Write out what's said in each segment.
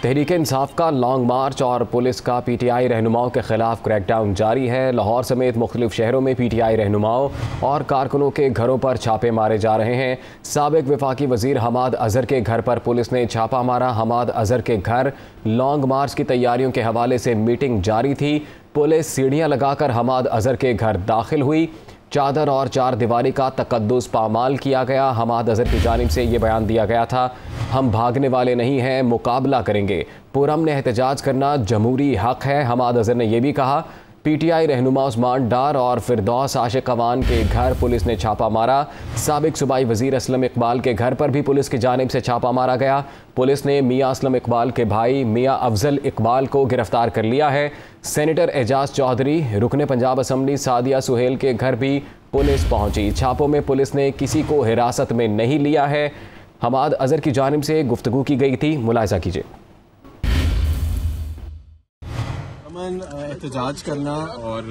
तहरीक इंसाफ का लॉन्ग मार्च और पुलिस का पीटीआई रहनुमाओं के खिलाफ क्रैकडाउन जारी है। लाहौर समेत मुख्तलिफ शहरों में पीटीआई रहनुमाओं और कारकुनों के घरों पर छापे मारे जा रहे हैं। साबिक वफाकी वजीर हमाद अजहर के घर पर पुलिस ने छापा मारा। हमाद अजहर के घर लॉन्ग मार्च की तैयारियों के हवाले से मीटिंग जारी थी। पुलिस सीढ़ियां लगाकर हमाद अजहर के घर दाखिल हुई। चादर और चार दीवारी का तकद्दुस पामाल किया गया। हमाद अजहर की जानिब से ये बयान दिया गया था, हम भागने वाले नहीं हैं, मुकाबला करेंगे। पुरअमन एहतजाज करना जमहूरी हक है। हमाद अजहर ने यह भी कहा। पीटीआई रहनुमा उस्मान डार और फिरदौस आशिक अवान के घर पुलिस ने छापा मारा। साबिक सूबाई वजीर असलम इकबाल के घर पर भी पुलिस की जानिब से छापा मारा गया। पुलिस ने मियां असलम इकबाल के भाई मियां अफजल इकबाल को गिरफ्तार कर लिया है। सेनेटर एजाज चौधरी, रुकने पंजाब असम्बली सादिया सुहेल के घर भी पुलिस पहुंची। छापों में पुलिस ने किसी को हिरासत में नहीं लिया है। हमाद अजहर की जानिब से गुफ्तगू की गई थी, मुलाहिजा कीजिए। एहतजाज करना और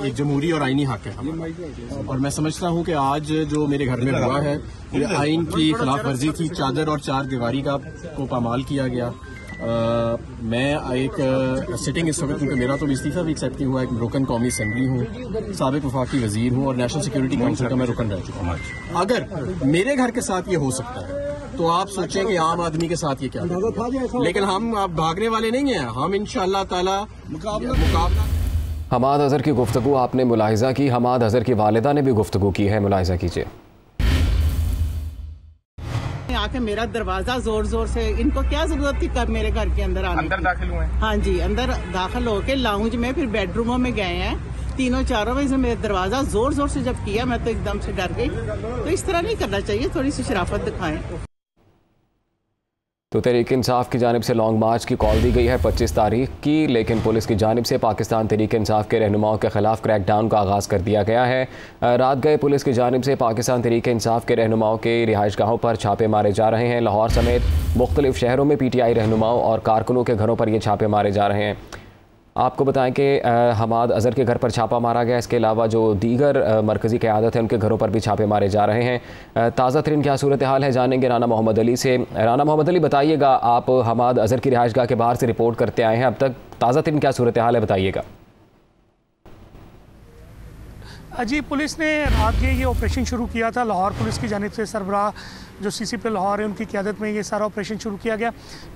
एक जमहूरी और आईनी हक है हमारा, और मैं समझता हूँ कि आज जो मेरे घर में हुआ है ये आइन की खिलाफ वर्जी थी। चादर और चार दीवारी को पामाल किया गया। मैं एक सिटिंग इस वक्त, क्योंकि मेरा तो इस्तीफा भी एक्सेप्ट नहीं हुआ, एक रुकन कौमी असम्बली हूँ, साबिक वफाकी वजीर हूँ और नेशनल सिक्योरिटी काउंसिल का मैं रुकन रह चुका हूँ। अगर मेरे घर के साथ ये हो सकता है तो आप सोचें कि आम आदमी के साथ ये क्या है। लेकिन हम अब भागने वाले नहीं हैं, हम इंशाअल्लाह ताला मुकाबला। हमाद अजहर की गुफ्तगू आपने मुलाहिजा की। हमाद अजहर की वालिदा ने भी गुफ्तगू की है, मुलाहिजा कीजिए। आके मेरा दरवाजा जोर जोर से, इनको क्या जरूरत थी कब मेरे घर के अंदर आने, अंदर दाखिल हुए? हाँ जी, अंदर दाखिल होके लाउंज में फिर बेडरूमों में गए हैं। तीनों चारों में से मेरा दरवाजा जोर जोर से जब किया मैं तो एकदम से डर गई। तो इस तरह नहीं करना चाहिए, थोड़ी सी शराफत दिखाएं। तो तहरीक इंसाफ की जानिब से लॉन्ग मार्च की कॉल दी गई है 25 तारीख की, लेकिन पुलिस की जानिब से पाकिस्तान तहरीक इंसाफ के रहनुमाओं के खिलाफ क्रैकडाउन का आगाज़ कर दिया गया है। रात गए पुलिस की जानिब से पाकिस्तान तहरीक इंसाफ के रहनुमाओं के रिहाइशगाहों पर छापे मारे जा रहे हैं। लाहौर समेत मुख्तलिफ शहरों में पीटीआई रहनुमाओं और कारकुनों के घरों पर ये छापे मारे जा रहे हैं। आपको बताएं कि हमाद अजहर के घर पर छापा मारा गया। इसके अलावा जो दीगर मरकज़ी क़यादत है उनके घरों पर भी छापे मारे जा रहे हैं। ताज़ा तरीन क्या सूरत हाल है जानेंगे राना मोहम्मद अली से। राना मोहम्मद अली, बताइएगा, आप हमाद अजहर की रिहाइशगाह के बाहर से रिपोर्ट करते आए हैं, अब तक ताज़ा तरीन क्या सूरत हाल है, बताइएगा। जी, पुलिस ने रात ये ऑपरेशन शुरू किया था। लाहौर पुलिस की जानिब से सरबराह जो CCP लाहौर है उनकी क़यादत में ये सारा ऑपरेशन शुरू किया गया।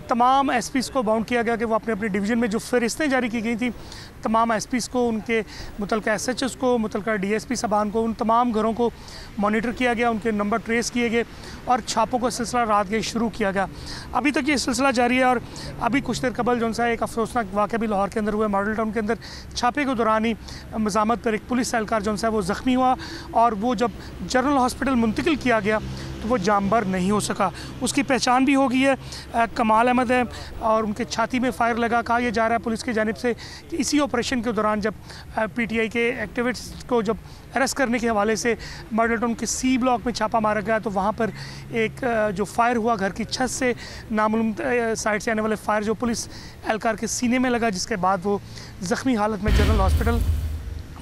तमाम SPs को बाउंड किया गया कि वो अपने अपने डिवीज़न में जो फ़हरिस्तें जारी की गई थी, तमाम SPs को, उनके मुतल्लिका SHOs को, मुतल्लिका DSP साहबान को, उन तमाम घरों को मॉनिटर किया गया, उनके नंबर ट्रेस किए गए और छापों का सिलसिला रात गए शुरू किया गया। अभी तक ये सिलसिला जारी है और अभी कुछ देर कबल जो सा एक अफसोसनाक वाक़या भी लाहौर के अंदर हुआ। मॉडल टाउन के अंदर छापे के दौरान ही मज़ामत पर एक पुलिस एहलकार जो सा वो ज़ख्मी हुआ और वो जब जनरल हॉस्पिटल मुंतकिल किया गया तो वो जानबर नहीं हो सका। उसकी पहचान भी हो गई है, कमाल अहमद है और उनके छाती में फायर लगा। कहा यह जा रहा है पुलिस की जानिब से कि इसी ऑपरेशन के दौरान जब PTI के एक्टिविस्ट को जब अरेस्ट करने के हवाले से मॉडल टाउन के C ब्लॉक में छापा मारा गया तो वहाँ पर एक जो फायर हुआ घर की छत से, नामालूम साइड से आने वाले फायर जो पुलिस एहलकार के सीने में लगा, जिसके बाद वो ज़ख्मी हालत में जनरल हॉस्पिटल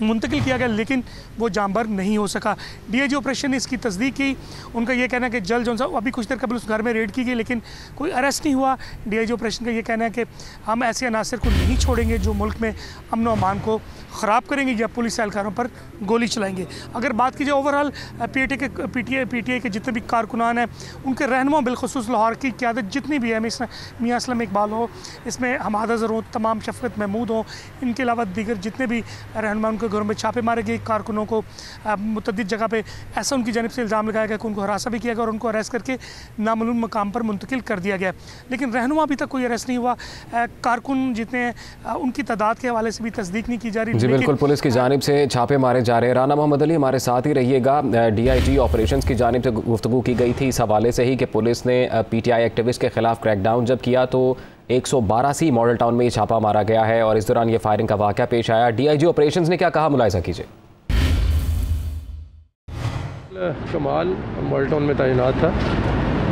मुंतकिल किया गया, लेकिन वो जानबर नहीं हो सका। DIG ऑपरेशन ने इसकी तस्दीक की। उनका ये कहना है कि जल्द जो अभी कुछ देर कबल उस घर में रेड की गई लेकिन कोई अरेस्ट नहीं हुआ। DIG ऑपरेशन का ये कहना है कि हम ऐसे अनासर को नहीं छोड़ेंगे जो मुल्क में अमन व अमान को ख़राब करेंगे या पुलिस एहलकारों पर गोली चलाएंगे। अगर बात की जाए ओवरऑल PTI के जितने भी कारकुनान हैं उनके रहनुमा बिलखुसूस लाहौर की क़यादत जितनी भी है, मियां असलम इकबाल हो, इसमें हमाद अजहर हो, तमाम शफ़कत महमूद हो, इनके अलावा दीगर जितने भी रहनुमा उनके घरों में छापे मारे गए। कारकुनों को मुतअद्दिद जगह पे ऐसा उनकी जानिब से इल्ज़ाम लगाया गया कि उनको हरासा भी किया गया और उनको अरेस्ट करके नामालूम मकाम पर मुंतकिल कर दिया गया, लेकिन रहनुमा अभी तक कोई अरेस्ट नहीं हुआ। कारकुन जितने हैं उनकी तादाद के हवाले से भी तस्दीक नहीं की जा रही। जी बिल्कुल, पुलिस की जानिब से छापे मारे जा रहे हैं। राना मोहम्मद अली हमारे साथ ही रहिएगा। DIG ऑपरेशंस की जानिब से गुफ्तगू की गई थी इस हवाले से ही कि पुलिस ने PTI एक्टिविस्ट के खिलाफ क्रैकडाउन जब किया तो 112C मॉडल टाउन में ये छापा मारा गया है और इस दौरान ये फायरिंग का वाक़या पेश आया। DIG ऑपरेशंस ने क्या कहा, मुलाहिजा कीजिए। कमाल मॉडल टाउन में तैनात था।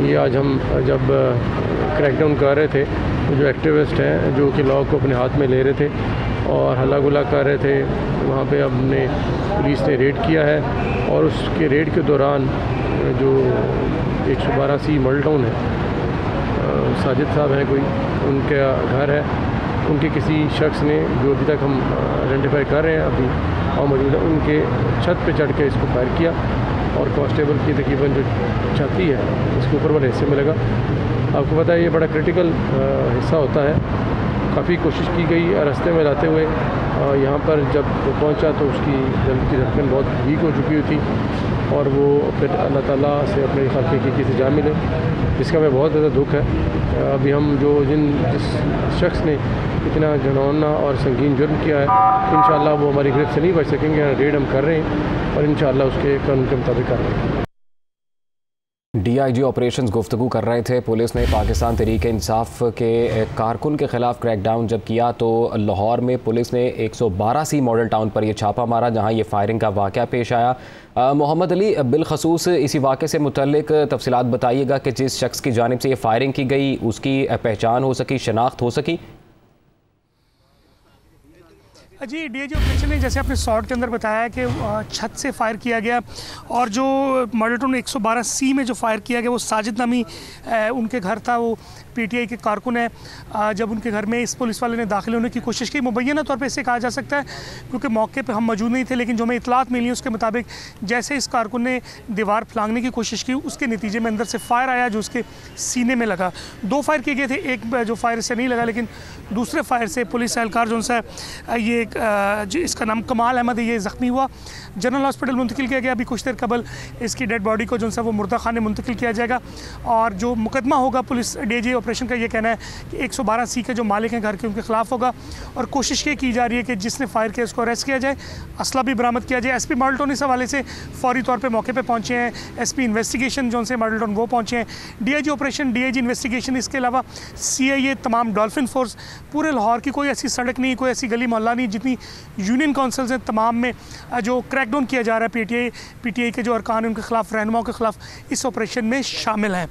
ये आज हम जब क्रैकडाउन कर रहे थे तो जो एक्टिविस्ट हैं जो कि लॉ को अपने हाथ में ले रहे थे और हल्ला गुल्ला कर रहे थे, वहाँ पे हमने पुलिस ने रेड किया है और उसके रेड के दौरान जो 112C मॉडल टाउन है साजिद साहब हैं कोई, उनका घर है, उनके किसी शख्स ने, जो अभी तक हम आइडेंटिफाई कर रहे हैं अभी और मौजूद है, उनके छत पे चढ़ के इसको फायर किया और कांस्टेबल की तकरीबन जो छाती है इसके ऊपर वाले हिस्से में लगा। आपको पता है ये बड़ा क्रिटिकल हिस्सा होता है। काफ़ी कोशिश की गई रास्ते में लाते हुए, यहाँ पर जब वो पहुँचा तो उसकी दिल की धड़कन बहुत वीक हो चुकी हुई थी और वो फिर अल्लाह ताला से अपने खाते की से जा मिले, जिसका हमें बहुत ज़्यादा दुख है। अभी हम जिस शख्स ने इतना घिनौना और संगीन जुर्म किया है, इंशाअल्लाह वो हमारी गिरफ्त से नहीं बच सकेंगे। रेड हम कर रहे हैं और इंशाअल्लाह उसके कानून के मुताबिक कर रहे हैं। DIG ऑपरेशंस गुफ्तगू कर रहे थे। पुलिस ने पाकिस्तान तहरीक इंसाफ के कारकुन के खिलाफ क्रैकडाउन जब किया तो लाहौर में पुलिस ने 112C मॉडल टाउन पर यह छापा मारा, जहां ये फायरिंग का वाक़या पेश आया। मोहम्मद अली, बिलखसूस इसी वाक़े से मुतल्लिक तफसीलात बताइएगा कि जिस शख्स की जानिब से ये फायरिंग की गई उसकी पहचान हो सकी, शनाख्त हो सकी? जी, DIG ऑपरेशन ने जैसे अपने शॉर्ट के अंदर बताया कि छत से फायर किया गया और जो मॉडल टाउन 112C में जो फायर किया गया वो साजिद नामी उनके घर था। वो PTI के कारकुन है। जब उनके घर में इस पुलिस वाले ने दाखिल होने की कोशिश की, मुबैना तौर पे इसे कहा जा सकता है क्योंकि मौके पे हम मौजूद नहीं थे, लेकिन जो हमें इतलात मिली उसके मुताबिक जैसे इस कारकुन ने दीवार फलांगने की कोशिश की, उसके नतीजे में अंदर से फायर आया जो उसके सीने में लगा। 2 फायर किए गए थे, एक जो फायर से नहीं लगा, लेकिन दूसरे फायर से पुलिस एहलकार जो सा ये इसका नाम कमाल अहमद है, ये ज़ख्मी हुआ, जनरल हॉस्पिटल मुंतकिल किया गया। अभी कुछ देर कबल इसकी डेड बॉडी को जो सा वो मुर्दा खाने मुंतकिल किया जाएगा और जो मुकदमा होगा पुलिस DIG ऑपरेशन का ये कहना है कि 112C के जो मालिक हैं घर के, उनके खिलाफ होगा और कोशिश ये की जा रही है कि जिसने फायर किया उसको अरेस्ट किया जाए, असला भी बरामद किया जाए। SP मॉडल टाउन इस हवाले से फौरी तौर पर मौके पर पहुँचे हैं। SP इन्वेस्टिगेशन जो से मॉडल टाउन वो पहुँचे हैं। DIG ऑपरेशन, DIG इन्वेस्टिगेशन, इसके अलावा CIA, तमाम डॉल्फिन फोर्स, पूरे लाहौर की कोई ऐसी सड़क नहीं, कोई ऐसी गली मोहल्ला नहीं जितनी यूनियन काउंसिल्स हैं, तमाम में जो क्रैकडाउन किया जा रहा है। PTI के जो अरकान हैं उनके खिलाफ, रहनुमाओं के खिलाफ इस ऑपरेशन में शामिल हैं।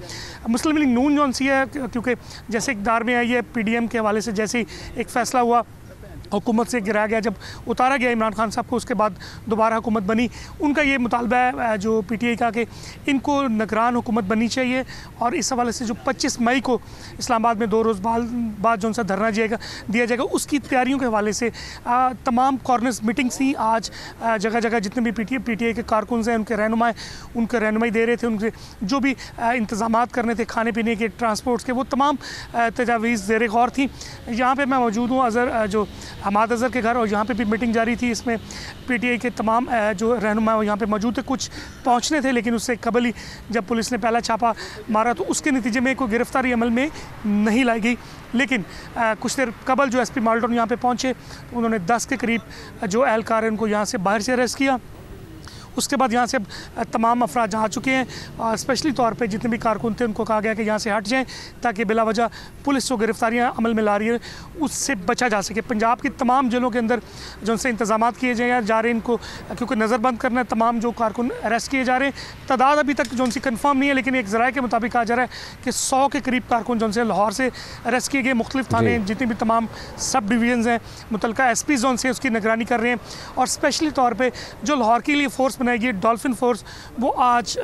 मुस्लिम लीग नून जौन सी है, क्योंकि जैसे इक़्तिदार में आई है PDM के हवाले से, जैसे ही एक फ़ैसला हुआ हुकूमत से गिराया गया, जब उतारा गया इमरान खान साहब को, उसके बाद दोबारा हुकूमत बनी, उनका ये मुतालबा है जो PTI का कि इनको निगरान हुकूमत बननी चाहिए और इस हवाले से जो 25 मई को इस्लामाबाद में 2 रोज़ बाद जो सा धरना दिया जाएगा उसकी तैयारियों के हवाले से तमाम कॉर्नर्स मीटिंग्स थी। आज जगह जगह जितने भी PTI के कारकुन हैं, उनके रहनुमाई दे रहे थे, उनके जो भी इंतज़ाम करने थे खाने पीने के, ट्रांसपोर्ट्स के, वो तमाम तजावीज़ ज़ेर गौर थी। यहाँ पर मैं मौजूद हूँ अज़हर जो हमाद अज़हर के घर, और यहाँ पे भी मीटिंग जारी थी। इसमें PTI के तमाम जो रहनुमा यहाँ पे मौजूद थे, कुछ पहुँचने थे, लेकिन उससे कबल ही जब पुलिस ने पहला छापा मारा तो उसके नतीजे में कोई गिरफ्तारी अमल में नहीं लाई गई। लेकिन कुछ देर कबल जो SP मॉडल टाउन यहाँ पे पहुँचे, उन्होंने 10 के करीब जो एहलकार हैं उनको यहाँ से बाहर से अरेस्ट किया। उसके बाद यहाँ से तमाम अफराद जा चुके हैं और स्पेशली तौर पे जितने भी कारकुन थे उनको कहा गया कि यहाँ से हट जाएं ताकि बिला वजह पुलिस जो गिरफ्तारियाँ अमल में ला रही है उससे बचा जा सके। पंजाब की तमाम जेलों के अंदर जो उनसे इंतजाम किए जा रहे हैं इनको, क्योंकि नज़रबंद करना है, तमाम जो कारकुन अरेस्ट किए जा रहे हैं। तादाद अभी तक जो उनसी कन्फर्म नहीं है, लेकिन एक ज़राए के मुताबिक कहा जा रहा है कि 100 के करीब कारकुन जो से लाहौर से अरेस्ट किए गए। मुख्तलिफ थाने जितने भी तमाम सब डिवीजन हैं, मुतलका SP जोन से उसकी निगरानी कर रहे हैं और स्पेशली तौर पर जो लाहौर के लिए फ़ोर्स बनाई गई डॉल्फिन फोर्स, वो आज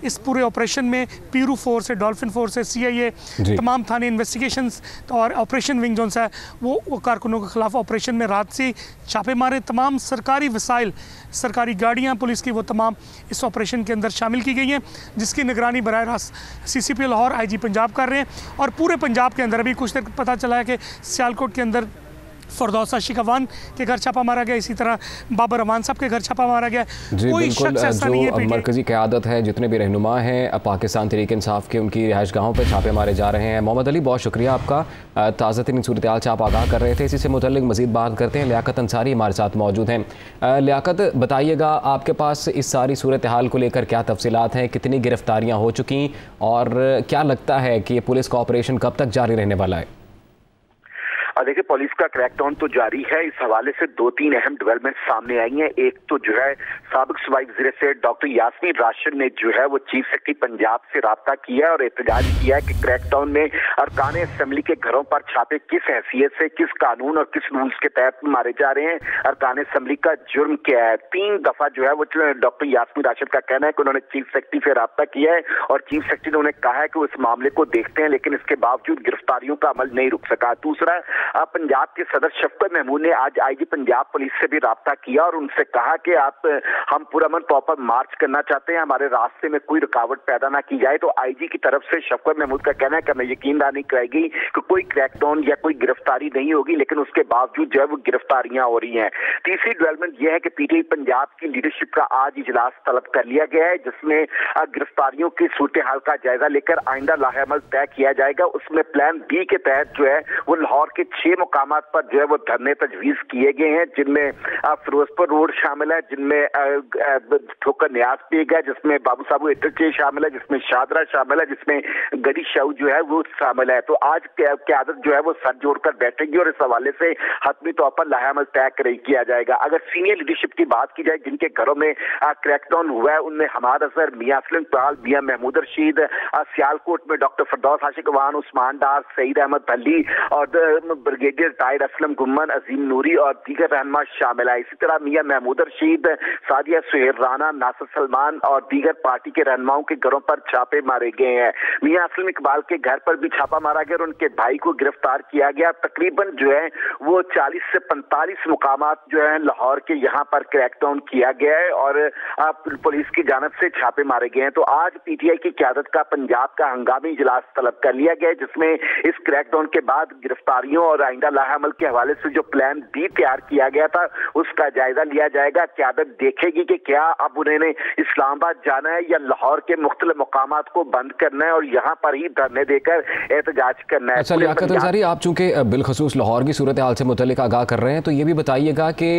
इस पूरे ऑपरेशन में पीरू फोर्स है, डॉल्फिन फोर्स है, CIA, तमाम थाने इन्वेस्टिगेशंस और ऑपरेशन विंग जो है वो कारकुनों के खिलाफ ऑपरेशन में रात से छापे मारे। तमाम सरकारी वसाइल, सरकारी गाड़ियाँ पुलिस की, वो तमाम इस ऑपरेशन के अंदर शामिल की गई हैं, जिसकी निगरानी बराह रास्त CCP लाहौर IG पंजाब कर रहे हैं। और पूरे पंजाब के अंदर अभी कुछ देर पता चला है कि सियालकोट के अंदर फरदौसा शिकवान के घर छापा मारा गया, इसी तरह बाबर अमान साहब के घर छापा मारा गया। कोई शख्स ऐसा नहीं है। मरकजी क़यादत है, जितने भी रहनुमा हैं पाकिस्तान तहरीक इंसाफ के, उनकी रिहाइश गाहों पर छापे मारे जा रहे हैं। मोहम्मद अली, बहुत शुक्रिया आपका, ताज़ा तरीन सूरत हाल से आप आगाह कर रहे थे। इसी से मुतल्लिक मज़ीद बात करते हैं। लियाकत अंसारी हमारे साथ मौजूद हैं। लियाकत, बताइएगा आपके पास इस सारी सूरत हाल को लेकर क्या तफसीलात हैं, कितनी गिरफ्तारियाँ हो चुकी और क्या लगता है कि पुलिस का ऑपरेशन कब तक जारी रहने वाला है? देखिए, पुलिस का क्रैकडाउन तो जारी है। इस हवाले से 2-3 अहम डेवलपमेंट सामने आई हैं। एक तो जो है साबिक सूबाई वज़ीर सेहत डॉक्टर यास्मीन राशिद ने जो है वो चीफ सेक्रेटरी पंजाब से राब्ता किया और एहतजाज किया है कि क्रैकडाउन में अरकान असेंबली के घरों पर छापे किस हैसियत से, किस कानून और किस रूल्स के तहत मारे जा रहे हैं, अरकान असेंबली का जुर्म क्या है। 3 दफा जो है वो डॉक्टर यास्मीन राशिद का कहना है कि उन्होंने चीफ सेक्रेटरी से राब्ता किया है और चीफ सेक्रेटरी ने उन्हें कहा है कि वो इस मामले को देखते हैं, लेकिन इसके बावजूद गिरफ्तारियों का अमल नहीं रुक सका। दूसरा, पंजाब के सदर शफकत महमूद ने आज आईजी पंजाब पुलिस से भी राब्ता किया और उनसे कहा कि हम पुरअमन तौर पर मार्च करना चाहते हैं, हमारे रास्ते में कोई रुकावट पैदा ना की जाए। तो आईजी की तरफ से शफकत महमूद का कहना है कि हमें यकीन नहीं कराएगी कि कोई क्रैकडाउन या कोई गिरफ्तारी नहीं होगी, लेकिन उसके बावजूद जो है वो गिरफ्तारियां हो रही हैं। तीसरी डेवलपमेंट यह है कि पीटीआई पंजाब की लीडरशिप का आज इजलास तलब कर लिया गया है, जिसमें गिरफ्तारियों की सूरत हाल का जायजा लेकर आइंदा लाहेअमल तय किया जाएगा। उसमें प्लान बी के तहत जो है वो लाहौर के 6 मुकामात पर जो है वो धरने तजवीज किए गए हैं, जिनमें फिरोजपुर रोड शामिल है, जिनमें ठोकर न्याज पेगा, जिसमें बाबू साहब इंटरचेंज शामिल है, जिसमें शादरा शामिल है, जिसमें गड़ी शाहू जो है वो शामिल है। तो आज क़यादत जो है वो सर जोड़कर बैठेगी और इस हवाले से हतमी तौर पर लाहेअमल तय किया जाएगा। अगर सीनियर लीडरशिप की बात की जाए जिनके घरों में क्रैकडाउन हुआ है, उनमें हमाद अजहर, मियां असलम इकबाल, मियां महमूद रशीद, सियालकोट में डॉक्टर फरदौस आशिक अवान, उस्मान डार, सईद अहमद अली और ब्रिगेडियर टायर असलम गुम्मन, अजीम नूरी और दीगर रहनुमा शामिल है। इसी तरह मियां महमूद रशीद, सादिया सुहेल राना, नासिर सलमान और दीगर पार्टी के रहनुमाओं के घरों पर छापे मारे गए हैं। मियां असलम इकबाल के घर पर भी छापा मारा गया और उनके भाई को गिरफ्तार किया गया। तकरीबन जो है वो 40 से 45 मुकामात जो है लाहौर के यहाँ पर क्रैकडाउन किया गया है और पुलिस की जानब से छापे मारे गए हैं। तो आज पीटीआई की क़यादत का पंजाब का हंगामी इजलास तलब कर लिया गया है, जिसमें इस क्रैकडाउन के बाद गिरफ्तारियों और आइंदा लाहेअमल के हवाले से जो प्लान बी तैयार किया गया था उसका जायजा लिया जाएगा। क़यादत देखेगी कि क्या अब उन्हें इस्लामाबाद जाना है या लाहौर के मुख्तलिफ मुकामात को बंद करना है और यहाँ पर ही धरने देकर एहतजाज करना है। अच्छा लियाकत अंसारी, आप चूंकि बिलखसूस लाहौर की सूरत हाल से मुतल्लिक आगाह कर रहे हैं, तो ये भी बताइएगा कि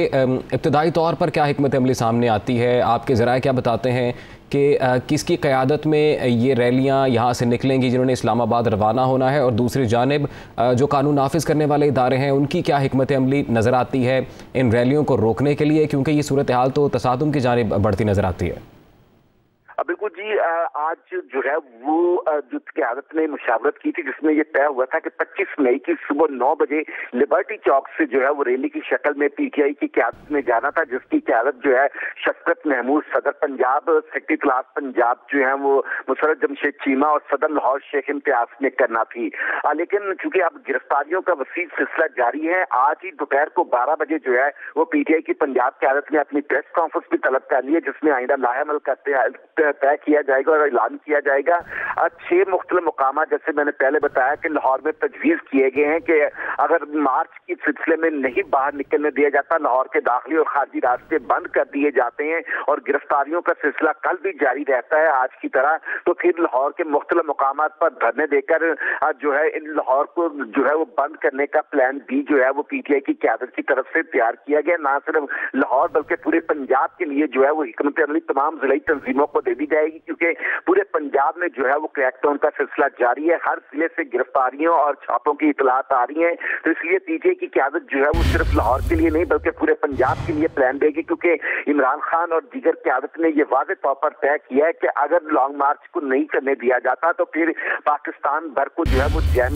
इब्तदाई तौर पर क्या हिकमत अमली सामने आती है, आपके ज़राए क्या बताते हैं कि किसकी क़यादत में ये रैलियाँ यहाँ से निकलेंगी जिन्होंने इस्लामाबाद रवाना होना है, और दूसरी जानिब जो कानून नाफिज करने वाले इदारे हैं उनकी क्या हिकमत अमली नज़र आती है इन रैलियों को रोकने के लिए, क्योंकि ये सूरत हाल तो तसादुम की जानिब बढ़ती नज़र आती है। बिल्कुल जी, आज जो है वो जो क़यादत ने मुशावरत की थी जिसमें ये तय हुआ था कि 25 मई की सुबह 9 बजे लिबर्टी चौक से जो है वो रैली की शक्ल में पीटीआई की क़यादत में जाना था, जिसकी क़यादत जो है शफकत महमूद सदर पंजाब, सेक्रेटरी इत्तलात पंजाब जो है वो मुसर्रत जमशेद चीमा और सदर लाहौर शेख इम्तियाज ने करना थी। लेकिन चूंकि अब गिरफ्तारियों का वसील सिलसिला जारी है, आज ही दोपहर को 12 बजे जो है वो पीटीआई की पंजाब क़यादत ने अपनी प्रेस कॉन्फ्रेंस भी तलब कर ली है, जिसमें आइंदा लाहेअमल तय किया जाएगा और ऐलान किया जाएगा। 6 मुख्तलिफ मुकाम जैसे मैंने पहले बताया कि लाहौर में तजवीज़ किए गए हैं कि अगर मार्च के सिलसिले में नहीं बाहर निकलने दिया जाता, लाहौर के दाखिली और खारजी रास्ते बंद कर दिए जाते हैं और गिरफ्तारियों का सिलसिला कल भी जारी रहता है आज की तरह, तो फिर लाहौर के मुख्तलिफ मुकामात पर धरने देकर जो है इन लाहौर को जो है वो बंद करने का प्लान भी जो है वो पीटीआई की क़यादत की तरफ से तैयार किया गया। ना सिर्फ लाहौर बल्कि पूरे पंजाब के लिए जो है वो हिकमत अमली तमाम ज़िले तंजीमों को दे दी जाएगी, क्योंकि पूरे पंजाब में जो है वो क्रैकडाउन का सिलसिला जारी है। हर जिले से गिरफ्तारियों और छापों की इतलात आ रही हैं, तो इसलिए पीटीआई की क़यादत जो है वो सिर्फ लाहौर के लिए नहीं बल्कि पूरे पंजाब के लिए प्लान देगी, क्योंकि इमरान खान और दीगर क़यादत ने यह वाज़ेह तौर पर तय किया है कि अगर लॉन्ग मार्च को नहीं करने दिया जाता तो फिर पाकिस्तान भर को जो है वो जैम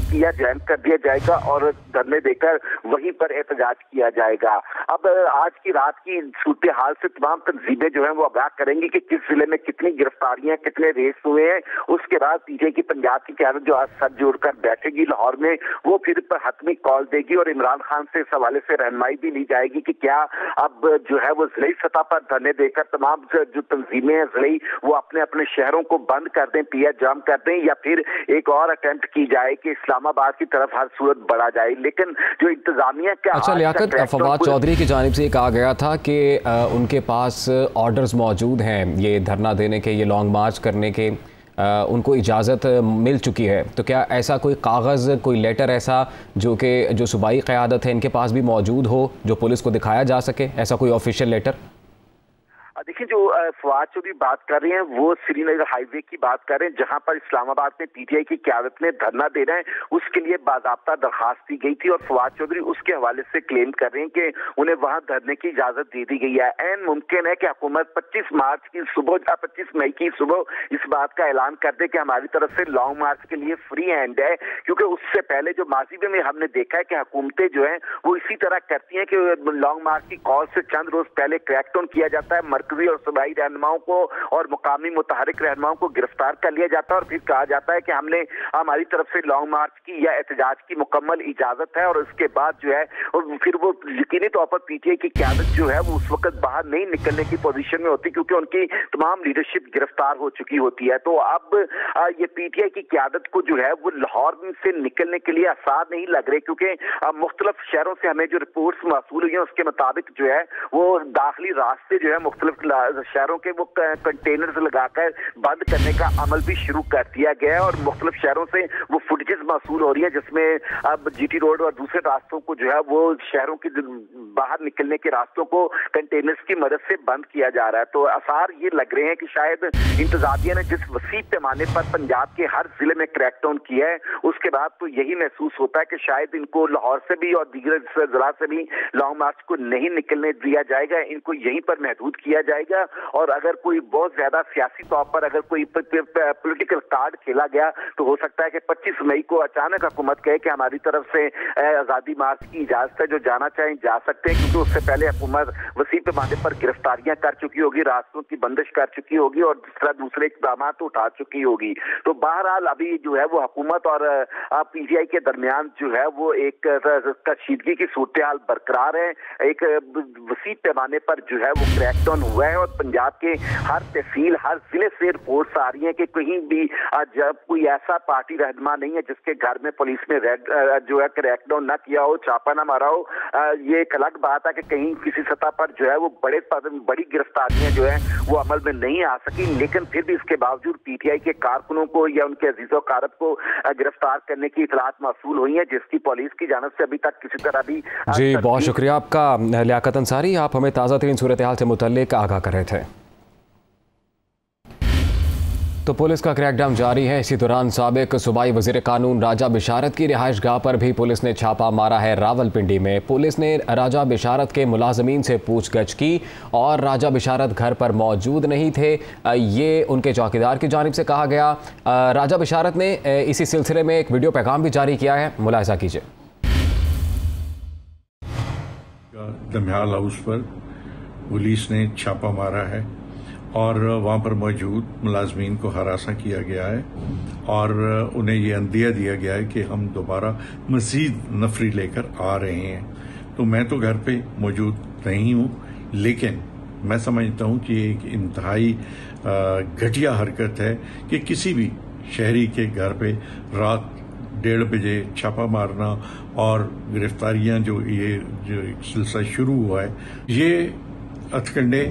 कर दिया जाएगा और धरने देकर वहीं पर एहतजाज किया जाएगा। अब आज की रात की सूरत हाल से तमाम तंजीमें जो है वो आगाह करेंगी कि किस जिले में कितनी गिरफ्तारियां, कितने रेस हुए हैं। उसके बाद पीटीआई की पंजाब की क़यादत जो आज सर जोड़कर बैठेगी लाहौर में, वो फिर हतमी कॉल देगी और इमरान खान से इस हवाले से रहनुमाई भी ली जाएगी कि क्या अब जो है वो ज़िले सतह पर धरने देकर तमाम जो तंजीमें हैं ज़िले वो अपने अपने शहरों को बंद कर दें, पिया जाम कर दें, या फिर एक और अटेम्प्ट की जाए कि इस्लामाबाद की तरफ हर सूरत बढ़ा जाए। लेकिन जो इंतजामिया का अच्छा लियाकत, फवाद चौधरी की जानिब से कहा गया था कि उनके पास ऑर्डर्स मौजूद हैं ये धरना देने के, ये लॉन्ग मार्च करने के, उनको इजाज़त मिल चुकी है, तो क्या ऐसा कोई कागज़, कोई लेटर ऐसा जो सूबाई क़यादत है इनके पास भी मौजूद हो जो पुलिस को दिखाया जा सके, ऐसा कोई ऑफिशियल लेटर? देखिए, जो फवाद चौधरी बात कर रहे हैं वो श्रीनगर हाईवे की बात कर रहे हैं, जहां पर इस्लामाबाद में पीटीआई की क़यादत में धरना दे रहे हैं। उसके लिए बाज़ाब्ता दरखास्त दी गई थी और फवाद चौधरी उसके हवाले से क्लेम कर रहे हैं कि उन्हें वहां धरने की इजाजत दे दी गई है। ऐन मुमकिन है कि हुकूमत 25 मई की सुबह इस बात का ऐलान कर दे कि हमारी तरफ से लॉन्ग मार्च के लिए फ्री हैंड है, क्योंकि उससे पहले जो माजी में हमने देखा है कि हुकूमतें जो है वो इसी तरह करती हैं कि लॉन्ग मार्च की कॉल से चंद रोज पहले क्रैकडाउन किया जाता है, मरकजी और सूबाई रहनुमाओं को और मुकामी मुतहरिक रहनुमाओं को गिरफ्तार कर लिया जाता है और फिर कहा जाता है कि हमने हमारी तरफ से लॉन्ग मार्च की या एहतजाज की मुकम्मल इजाजत है। और उसके बाद जो है फिर वो यकीनी तौर पर पीटीआई की क़यादत जो है वो उस वक्त बाहर नहीं निकलने की पोजीशन में होती, क्योंकि उनकी तमाम लीडरशिप गिरफ्तार हो चुकी होती है। तो अब ये पीटीआई की क़यादत को जो है वो लाहौर से निकलने के लिए आसार नहीं लग रहे, क्योंकि मुख्तलिफ शहरों से हमें जो रिपोर्ट्स मौसूल हुई है उसके मुताबिक जो है वो दाखिली रास्ते जो है मुख्तलिफ शहरों के वो कंटेनर्स लगाकर बंद करने का अमल भी शुरू कर दिया गया है और मुख्तलिफ शहरों से वो फुटेजेस मौसूल हो रही है, जिसमें अब जीटी रोड और दूसरे रास्तों को जो है वो शहरों के बाहर निकलने के रास्तों को कंटेनर्स की मदद से बंद किया जा रहा है। तो आसार ये लग रहे हैं कि शायद इंतजामिया ने जिस वसी पैमाने पर पंजाब के हर जिले में क्रैकडाउन किया है उसके बाद तो यही महसूस होता है कि शायद इनको लाहौर से भी और दीगर जिला से भी लॉन्ग मार्च को नहीं निकलने दिया जाएगा, इनको यहीं पर महदूद किया जाएगा। और अगर कोई बहुत ज्यादा सियासी तौर पर अगर कोई पॉलिटिकल कार्ड खेला गया तो हो सकता है कि 25 मई को अचानक हुकूमत कहे कि हमारी तरफ से आज़ादी मार्च की इजाजत है, जो जाना चाहें जा सकते हैं, क्योंकि उससे पहले हुकूमत वसी पैमाने पर गिरफ्तारियां कर चुकी होगी, रास्तों की बंदिश कर चुकी होगी और दूसरे इक़दाम उठा चुकी होगी। तो बहरहाल अभी जो है वो हुकूमत और पीटीआई के दरमियान जो है वो एक कशीदगी की सूरत हाल बरकरार है। एक वसी पैमाने पर जो है वो क्रैकडाउन हुआ है और पंजाब के हर तहसील हर जिले से रिपोर्ट्स आ रही हैं कि कहीं भी जब कोई ऐसा पार्टी रहनुमा नहीं है जिसके घर में पुलिस ने जो है क्रैकडाउन ना किया हो, छापा ना मारा हो। ये एक अलग बात है कि कहीं किसी सतह पर जो है वो बड़ी गिरफ्तारियां जो है वो अमल में नहीं आ सकी, लेकिन फिर भी इसके बावजूद पीटीआई के कारकुनों को या उनके अजीजो कारब को गिरफ्तार करने की इतलात मौसूल हुई है, जिसकी पुलिस की जानिब से अभी तक किसी तरह भी जी बहुत शुक्रिया आपका लियाकत अंसारी, आप हमें ताज़ा तरीन सूरत हाल से मुतल्लिक आगाह कर रहे थे। तो पुलिस का क्रैकडाउन जारी है। इसी दौरान साबिक सूबाई वज़ीर कानून राजा बिशारत की रिहाइशगाह पर भी पुलिस ने छापा मारा है। रावलपिंडी में पुलिस ने राजा बिशारत के मुलाजमीन से पूछगछ की और राजा बिशारत घर पर मौजूद नहीं थे, ये उनके चौकीदार की जानिब से कहा गया। राजा बिशारत ने इसी सिलसिले में एक वीडियो पैगाम भी जारी किया है, मुलाहिजा कीजिए। दमयाल हाउस पर पुलिस ने छापा मारा है और वहाँ पर मौजूद मुलाजमीन को हरासा किया गया है और उन्हें ये अंदिया दिया गया है कि हम दोबारा मज़ीद नफरी लेकर आ रहे हैं। तो मैं तो घर पे मौजूद नहीं हूँ, लेकिन मैं समझता हूँ कि एक इंतहाई घटिया हरकत है कि किसी भी शहरी के घर पे रात 1:30 बजे छापा मारना और गिरफ्तारियां जो सिलसिला शुरू हुआ है, ये हथकंडे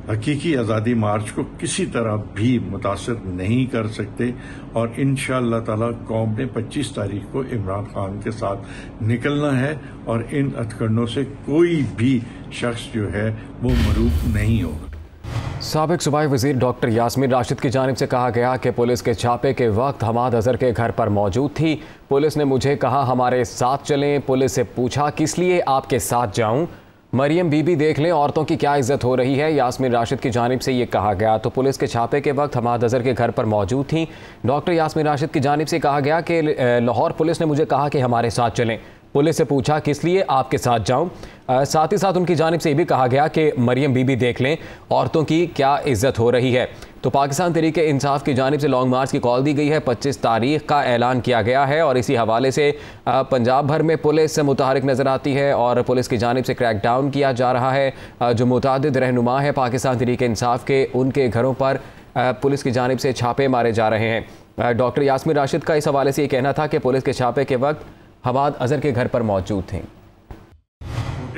हकीकी आज़ादी मार्च को किसी तरह भी मुतासर नहीं कर सकते और इंशाअल्लाह ताला कौम ने 25 तारीख को इमरान खान के साथ निकलना है और इन हथकंडों से कोई भी शख्स जो है वो मरूफ नहीं होगा। साबिक सूबाई वज़ीर डॉक्टर यास्मीन राशिद की जानिब से कहा गया कि पुलिस के छापे के वक्त हमाद अजहर के घर पर मौजूद थी। पुलिस ने मुझे कहा हमारे साथ चलें। पुलिस से पूछा किस लिए आपके साथ जाऊं? मरियम बीबी देख लें, औरतों की क्या इज्जत हो रही है, यास्मीन राशिद की जानिब से ये कहा गया। तो पुलिस के छापे के वक्त हमाद अजहर के घर पर मौजूद थी। डॉक्टर यास्मीन राशिद की जानिब से कहा गया कि लाहौर पुलिस ने मुझे कहा कि हमारे साथ चलें। पुलिस से पूछा किस लिए आपके साथ जाऊं? साथ ही साथ उनकी जानिब से ये भी कहा गया कि मरियम बीबी देख लें, औरतों की क्या इज्जत हो रही है। तो पाकिस्तान तहरीक इंसाफ की जानिब से लॉन्ग मार्च की कॉल दी गई है। 25 तारीख का ऐलान किया गया है और इसी हवाले से पंजाब भर में पुलिस मुतहरिक नज़र आती है और पुलिस की जानिब से क्रैकडाउन किया जा रहा है। जो मुतादिद रहनुमा है पाकिस्तान तहरीक इंसाफ के, उनके घरों पर पुलिस की जानिब से छापे मारे जा रहे हैं। डॉक्टर यास्मीन राशिद का इस हवाले से ये कहना था कि पुलिस के छापे के वक्त हमाद अजहर के घर पर मौजूद थे।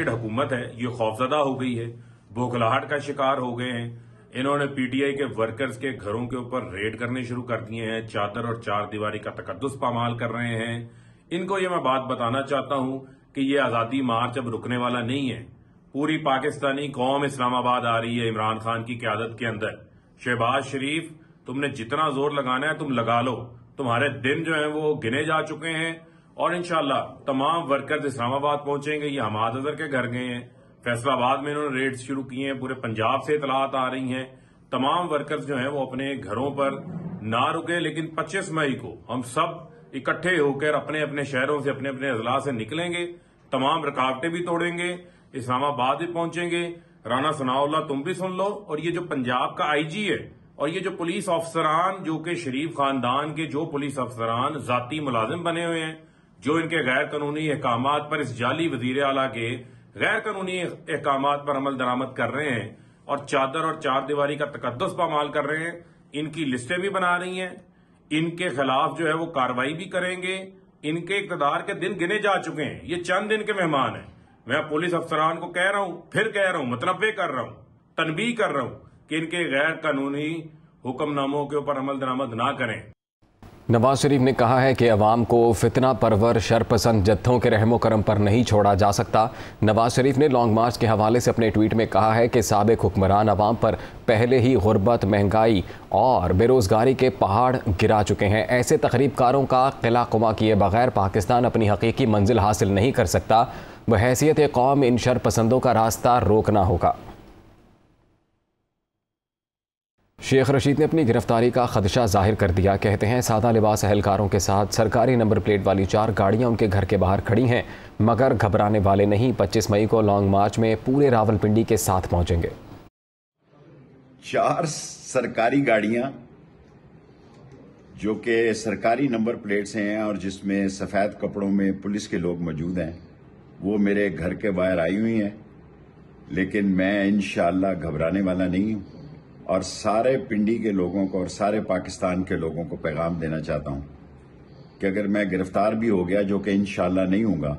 हुकूमत है ये खौफजदा हो गई है, बौखलाहट का शिकार हो गए हैं। इन्होंने पीटीआई के वर्कर्स के घरों के ऊपर रेड करने शुरू कर दिए हैं, चादर और चार दीवारी का तकद्दुस पामाल कर रहे हैं। इनको ये मैं बात बताना चाहता हूं कि ये आजादी मार्च अब रुकने वाला नहीं है। पूरी पाकिस्तानी कौम इस्लामाबाद आ रही है इमरान खान की क़यादत के अंदर। शहबाज शरीफ, तुमने जितना जोर लगाना है तुम लगा लो, तुम्हारे दिन जो है वो गिने जा चुके हैं और इंशाल्लाह तमाम वर्कर्स इस्लामाबाद पहुंचेंगे। ये हमाद अजहर के घर गए हैं, फैसलाबाद में इन्होंने रेड्स शुरू किए हैं, पूरे पंजाब से इतलात आ रही हैं। तमाम वर्कर्स जो हैं वो अपने घरों पर ना रुके, लेकिन 25 मई को हम सब इकट्ठे होकर अपने अपने शहरों से, अपने अपने अजला से निकलेंगे, तमाम रुकावटें भी तोड़ेंगे, इस्लामाबाद भी पहुंचेंगे। राना सनाउल्लाह तुम भी सुन लो, और ये जो पंजाब का आईजी है और ये जो पुलिस अफसरान जो कि शरीफ खानदान के जो पुलिस अफसरान जाती मुलाजिम बने हुए हैं, जो इनके गैर कानूनी अहकामात पर, इस जाली वजीर आला के गैर कानूनी अहकामात पर अमल दरामद कर रहे हैं और चादर और चार दीवारी का तकद्दुस पामाल कर रहे हैं, इनकी लिस्टें भी बना रही हैं, इनके खिलाफ जो है वो कार्रवाई भी करेंगे। इनके इक़्तिदार के दिन गिने जा चुके हैं, ये चंद दिन के मेहमान हैं। मैं पुलिस अफसरान को कह रहा हूं, फिर कह रहा हूं, मुतनब्बे कर रहा हूं, तनबीह कर रहा हूं कि इनके गैर कानूनी हुक्मनामों के ऊपर अमल दरामद ना करें। नवाज शरीफ ने कहा है कि अवाम को फितना परवर शरपसंद जत्थों के रहमो करम पर नहीं छोड़ा जा सकता। नवाज शरीफ ने लॉन्ग मार्च के हवाले से अपने ट्वीट में कहा है कि साबिक हुक्मरान अवाम पर पहले ही गुर्बत, महंगाई और बेरोज़गारी के पहाड़ गिरा चुके हैं। ऐसे तकरीबकारों का किला कुमा किए बगैर पाकिस्तान अपनी हकीकी मंजिल हासिल नहीं कर सकता। बहैसियत कौम इन शरपसंदों का रास्ता रोकना होगा। शेख रशीद ने अपनी गिरफ्तारी का खदशा जाहिर कर दिया। कहते हैं सादा लिबास एहलकारों के साथ सरकारी नंबर प्लेट वाली 4 गाड़ियां उनके घर के बाहर खड़ी हैं, मगर घबराने वाले नहीं। 25 मई को लॉन्ग मार्च में पूरे रावलपिंडी के साथ पहुंचेंगे। 4 सरकारी गाड़ियां जो कि सरकारी नंबर प्लेट से हैं और जिसमें सफ़ेद कपड़ों में पुलिस के लोग मौजूद हैं, वो मेरे घर के बाहर आई हुई हैं। लेकिन मैं इंशाअल्लाह घबराने वाला नहीं हूं और सारे पिंडी के लोगों को और सारे पाकिस्तान के लोगों को पैगाम देना चाहता हूं कि अगर मैं गिरफ्तार भी हो गया, जो कि इंशाअल्लाह नहीं होगा,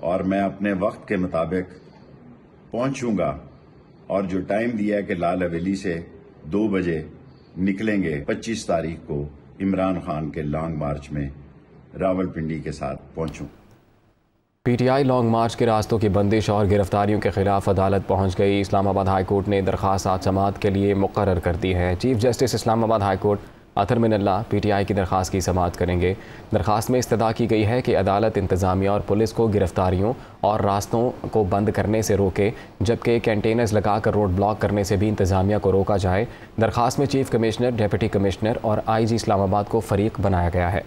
और मैं अपने वक्त के मुताबिक पहुंचूंगा और जो टाइम दिया है कि लाल हवेली से 2 बजे निकलेंगे, 25 तारीख को इमरान खान के लॉन्ग मार्च में रावलपिंडी के साथ पहुंचूं। पीटीआई लॉन्ग मार्च के रास्तों की बंदिश और गिरफ्तारियों के खिलाफ अदालत पहुंच गई। इस्लामाबाद हाई कोर्ट ने दरख्वास्त आज समाअत के लिए मुकर्रर कर दी है। Chief justice Islamabad high court Athar Minallah PTI की दरख्वास्त की समाअत करेंगे। दरख्वास्त में इस्तदा की गई है कि अदालत इंतज़ामिया और पुलिस को गिरफ्तारियों और रास्तों को बंद करने से रोके, जबकि कंटेनर्स लगाकर रोड ब्लॉक करने से भी इंतज़ामिया को रोका जाए। दरख्वास्त में चीफ कमिश्नर, डिप्टी कमिश्नर और आईजी इस्लामाबाद को फरीक बनाया गया है।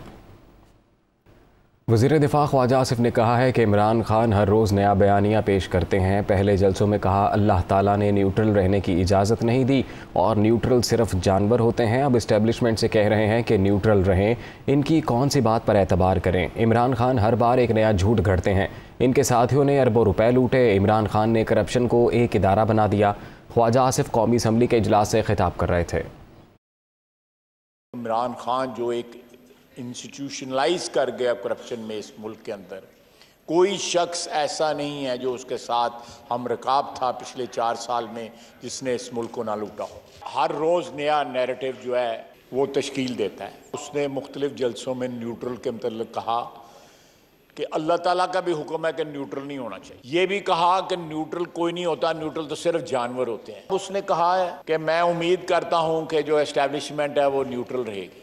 वज़ीर दिफ़ा ख्वाजा आसिफ ने कहा है कि इमरान खान हर रोज़ नया बयानिया पेश करते हैं। पहले जलसों में कहा अल्लाह ताला ने न्यूट्रल रहने की इजाज़त नहीं दी और न्यूट्रल सिर्फ जानवर होते हैं। अब इस्टेब्लिशमेंट से कह रहे हैं कि न्यूट्रल रहें। इनकी कौन सी बात पर एतबार करें। इमरान खान हर बार एक नया झूठ घड़ते हैं। इनके साथियों ने अरबों रुपए लूटे। इमरान खान ने करप्शन को एक इदारा बना दिया। ख्वाजा आसिफ कौमी असम्बली के इजलास से खिताब कर रहे थे। इमरान खान जो एक इंस्टीट्यूशनलाइज कर गया करप्शन में इस मुल्क के अंदर, कोई शख्स ऐसा नहीं है जो उसके साथ हम रकाब था पिछले 4 साल में जिसने इस मुल्क को ना लूटा हो। हर रोज़ नया नैरेटिव जो है वो तश्कील देता है। उसने मुख्तलिफ जलसों में न्यूट्रल के मतलब कहा कि अल्लाह ताला का भी हुक्म है कि न्यूट्रल नहीं होना चाहिए। ये भी कहा कि न्यूट्रल कोई नहीं होता, न्यूट्रल तो सिर्फ जानवर होते हैं। उसने कहा है कि मैं उम्मीद करता हूँ कि जो एस्टेब्लिशमेंट है वो न्यूट्रल रहेगी।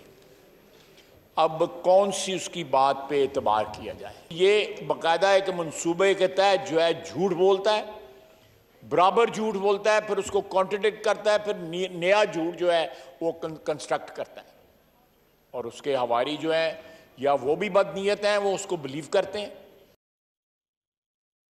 अब कौन सी उसकी बात पे एतबार किया जाए। ये बाकायदा एक मंसूबे के तहत जो है झूठ बोलता है, बराबर झूठ बोलता है, फिर उसको कॉन्ट्रडिक्ट करता है, फिर नया झूठ जो है वो कंस्ट्रक्ट करता है और उसके हवारी जो है या वो भी बदनीयत हैं, वो उसको बिलीव करते हैं।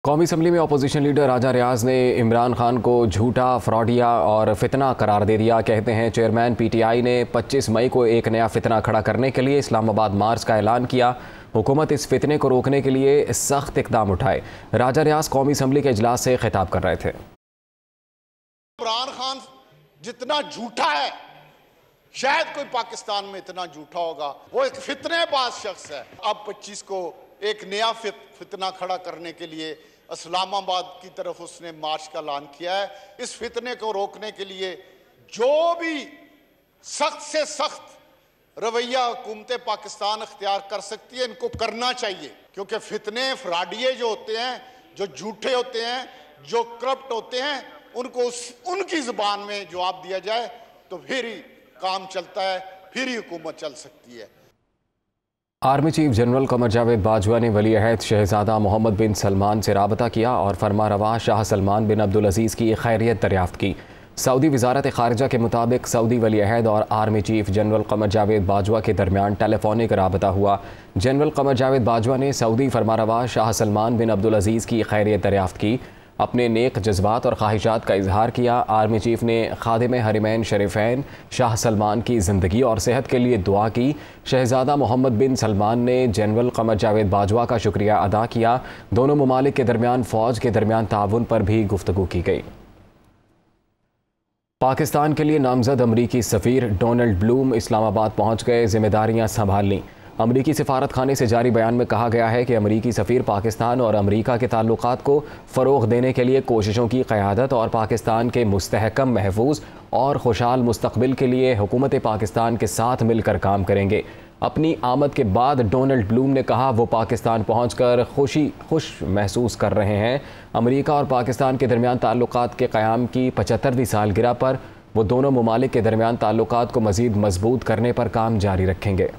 कौमी असम्बली में अपोजिशन लीडर राजा रियाज ने इमरान खान को झूठा, फ्रॉडिया और फितना करार दे दिया। कहते हैं चेयरमैन पीटीआई ने 25 मई को एक नया फितना खड़ा करने के लिए इस्लामाबाद मार्च का ऐलान किया। हुकूमत इस फितने को रोकने के लिए सख्त इकदाम उठाए। राजा रियाज कौमी असम्बली के इजलास से खिताब कर रहे थे। इमरान खान जितना झूठा है शायद कोई पाकिस्तान में इतना झूठा होगा। वो एक फितनेबाज शख्स है। अब 25 को एक नया फितना खड़ा करने के लिए इस्लामाबाद की तरफ उसने मार्च का ऐलान किया है। इस फितने को रोकने के लिए जो भी सख्त से सख्त रवैया हुकूमत पाकिस्तान अख्तियार कर सकती है, इनको करना चाहिए। क्योंकि फितने, फ्राडिये जो होते हैं, जो झूठे होते हैं, जो करप्ट होते हैं उनको उनकी जुबान में जवाब दिया जाए तो फिर ही काम चलता है, फिर ही हुकूमत चल सकती है। Army chief general Qamar Javed Bajwa ने वली अहद शहजादा मोहम्मद बिन सलमान से राबता किया और फरमारवा शाह सलमान बिन अब्दुल अजीज़ की खैरियत दरियाफ्त की। सऊदी वजारत ख़ारिजा के मुताबिक सऊदी वली अहद और army chief general Qamar Javed Bajwa के दरमियान टेलीफोनिक राबता हुआ। जनरल कमर जावेद बाजवा ने सऊदी फरमारवा शाह सलमान बिन अब्दुल अजीज़ की खैरियत दरियाफ्त की, अपने नेक जज्बात और ख्वाहिशात का इजहार किया। आर्मी चीफ ने खादिम हरिमैन शरीफैन शाह सलमान की ज़िंदगी और सेहत के लिए दुआ की। शहजादा मोहम्मद बिन सलमान ने जनरल कमर जावेद बाजवा का शुक्रिया अदा किया। दोनों ममालिक के दरमियान फ़ौज के दरमियान ताउन पर भी गुफ्तगू की गई। पाकिस्तान के लिए नामजद अमरीकी सफ़ीर डोनाल्ड ब्लूम इस्लामाबाद पहुँच गए, जिम्मेदारियाँ संभाल लीं। अमरीकी सिफारत खाने से जारी बयान में कहा गया है कि अमरीकी सफ़ीर पाकिस्तान और अमरीका के ताल्लुकात को फ़रोग़ देने के लिए कोशिशों की क़यादत और पाकिस्तान के मुस्तहकम, महफूज और खुशहाल मुस्तक़बिल के लिए हुकूमत पाकिस्तान के साथ मिलकर काम करेंगे। अपनी आमद के बाद डोनाल्ड ब्लूम ने कहा वो पाकिस्तान पहुंचकर खुश महसूस कर रहे हैं। अमरीका और पाकिस्तान के दरमियान ताल्लुकात के क़याम की 75वीं सालगिरह पर वो दोनों ममालिक के दरमियान ताल्लुकात को मज़ीद मजबूत करने पर काम जारी रखेंगे।